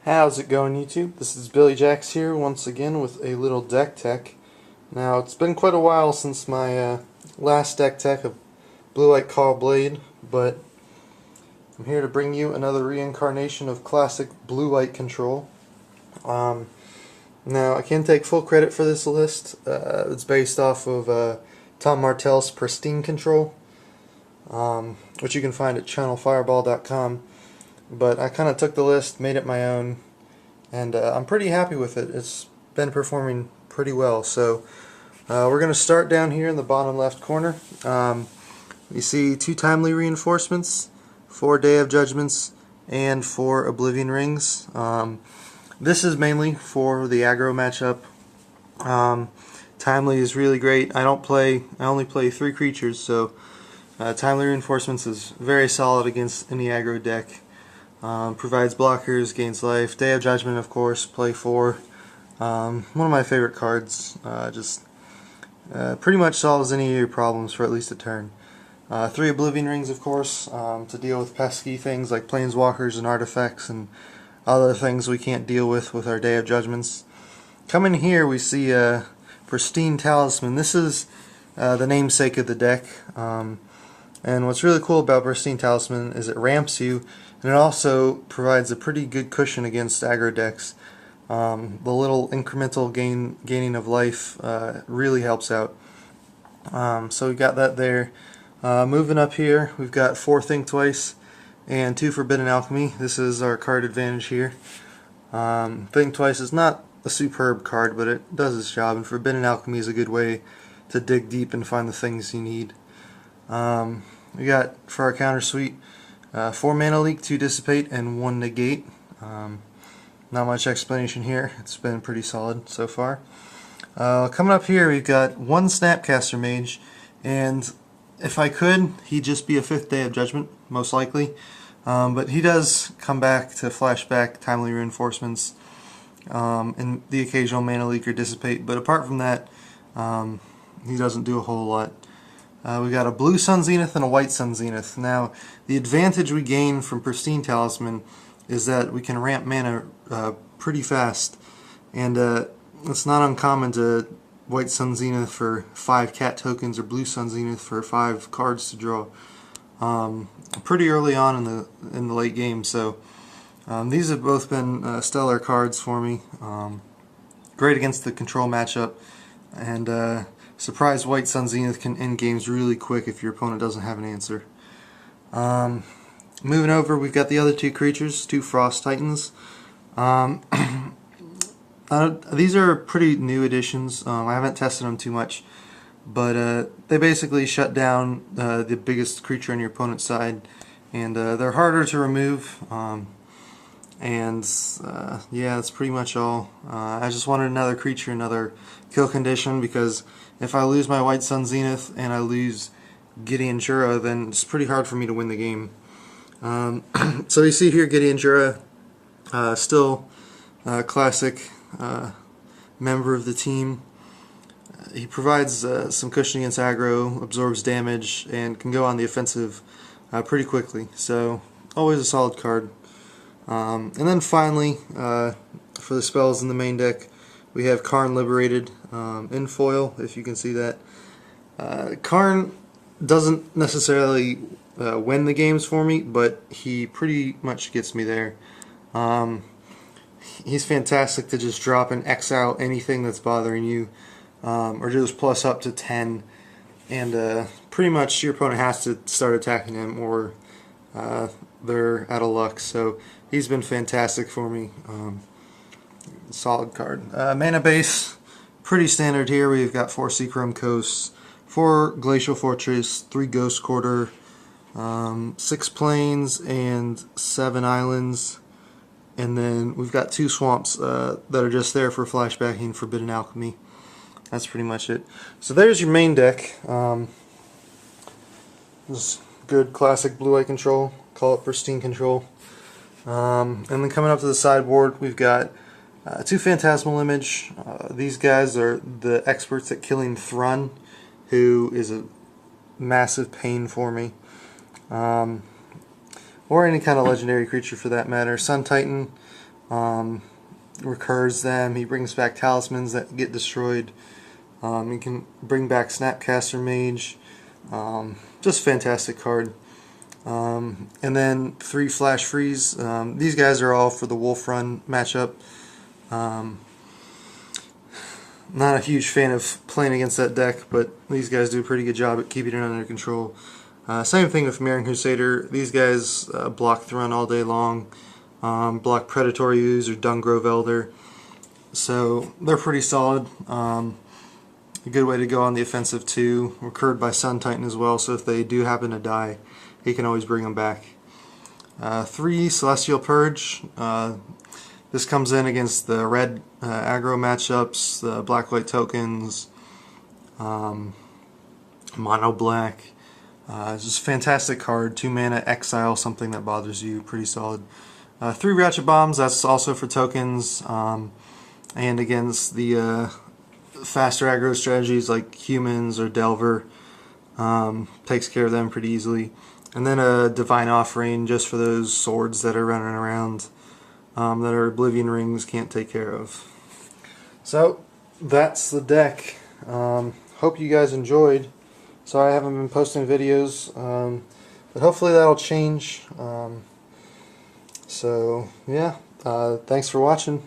How's it going, YouTube? This is Billy Jax here once again with a little deck tech. Now, it's been quite a while since my last deck tech of Blue-White Call Blade, but I'm here to bring you another reincarnation of classic Blue-White control. Now, I can take full credit for this list. It's based off of Tom Martell's Pristine Control, which you can find at channelfireball.com. But I kind of took the list, made it my own, and I'm pretty happy with it. It's been performing pretty well. So we're going to start down here in the bottom left corner. You see 2 Timely Reinforcements, 4 Day of Judgments, and 4 Oblivion Rings. This is mainly for the aggro matchup. Timely is really great. I only play 3 creatures, so Timely Reinforcements is very solid against any aggro deck. Provides blockers, gains life. Day of Judgment, of course, play 4. One of my favorite cards. Pretty much solves any of your problems for at least a turn. 3 Oblivion Rings, of course, to deal with pesky things like planeswalkers and artifacts and other things we can't deal with our Day of Judgments. Coming here, we see Pristine Talisman. This is the namesake of the deck. And what's really cool about Pristine Talisman is it ramps you, and it also provides a pretty good cushion against aggro decks. The little incremental gaining of life really helps out. So we got that there. Moving up here, we've got 4 Think Twice and 2 Forbidden Alchemy. This is our card advantage here. Think Twice is not a superb card, but it does its job, and Forbidden Alchemy is a good way to dig deep and find the things you need. We got, for our counter suite, 4 Mana Leak, 2 Dissipate, and 1 Negate. Not much explanation here. It's been pretty solid so far. Coming up here, we've got 1 Snapcaster Mage, and if I could, he'd just be a 5th Day of Judgment, most likely. But he does come back to flashback Timely Reinforcements and the occasional Mana Leak or Dissipate, but apart from that, he doesn't do a whole lot. We got a blue Sun Zenith and a white Sun Zenith. Now, the advantage we gain from Pristine Talisman is that we can ramp mana pretty fast, and it's not uncommon to white Sun Zenith for 5 cat tokens or blue Sun Zenith for 5 cards to draw pretty early on in the late game. So these have both been stellar cards for me. Great against the control matchup, and surprise white Sun Zenith can end games really quick if your opponent doesn't have an answer. Moving over, we've got the other 2 creatures, 2 Frost Titans. These are pretty new additions. I haven't tested them too much, but they basically shut down the biggest creature on your opponent's side, and they're harder to remove. Yeah, that's pretty much all. I just wanted another creature, another kill condition, because if I lose my white Sun Zenith and I lose Gideon Jura, then it's pretty hard for me to win the game. So you see here Gideon Jura, still a classic member of the team. He provides some cushion against aggro, absorbs damage, and can go on the offensive pretty quickly. So always a solid card. And then finally, for the spells in the main deck, we have Karn Liberated in foil, if you can see that. Karn doesn't necessarily win the games for me, but he pretty much gets me there. He's fantastic to just drop and X out anything that's bothering you, or just plus up to 10, and pretty much your opponent has to start attacking him, or they're out of luck. So he's been fantastic for me. Solid card. Mana base, pretty standard here. We've got 4 Seachrome Coasts, 4 Glacial Fortress, 3 Ghost Quarter, 6 Plains, and 7 Islands. And then we've got 2 Swamps that are just there for flashbacking Forbidden Alchemy. That's pretty much it. So there's your main deck. This good classic blue-white control. Call it Pristine Control. And then coming up to the sideboard, we've got 2 Phantasmal Image. These guys are the experts at killing Thrun, who is a massive pain for me. Or any kind of legendary creature for that matter. Sun Titan, recurs them. He brings back talismans that get destroyed. He can bring back Snapcaster Mage. Just fantastic card. And then 3 Flashfreeze. These guys are all for the Wolf Run matchup. Not a huge fan of playing against that deck, but these guys do a pretty good job at keeping it under control. Same thing with Mirran Crusader. These guys block the run all day long, block Predatory Ooze or Dungrove Elder, so they're pretty solid. A good way to go on the offensive too. Recurred by Sun Titan as well, so if they do happen to die, he can always bring them back. 3 Celestial Purge. This comes in against the red aggro matchups, the black-white tokens, mono-black. It's just a fantastic card. 2 mana, exile something that bothers you. Pretty solid. 3 Ratchet Bombs, that's also for tokens, and against the faster aggro strategies like humans or Delver. Takes care of them pretty easily. And then a Divine Offering just for those swords that are running around that our Oblivion Rings can't take care of. So that's the deck. Hope you guys enjoyed. Sorry I haven't been posting videos, but hopefully that'll change. So yeah, thanks for watching.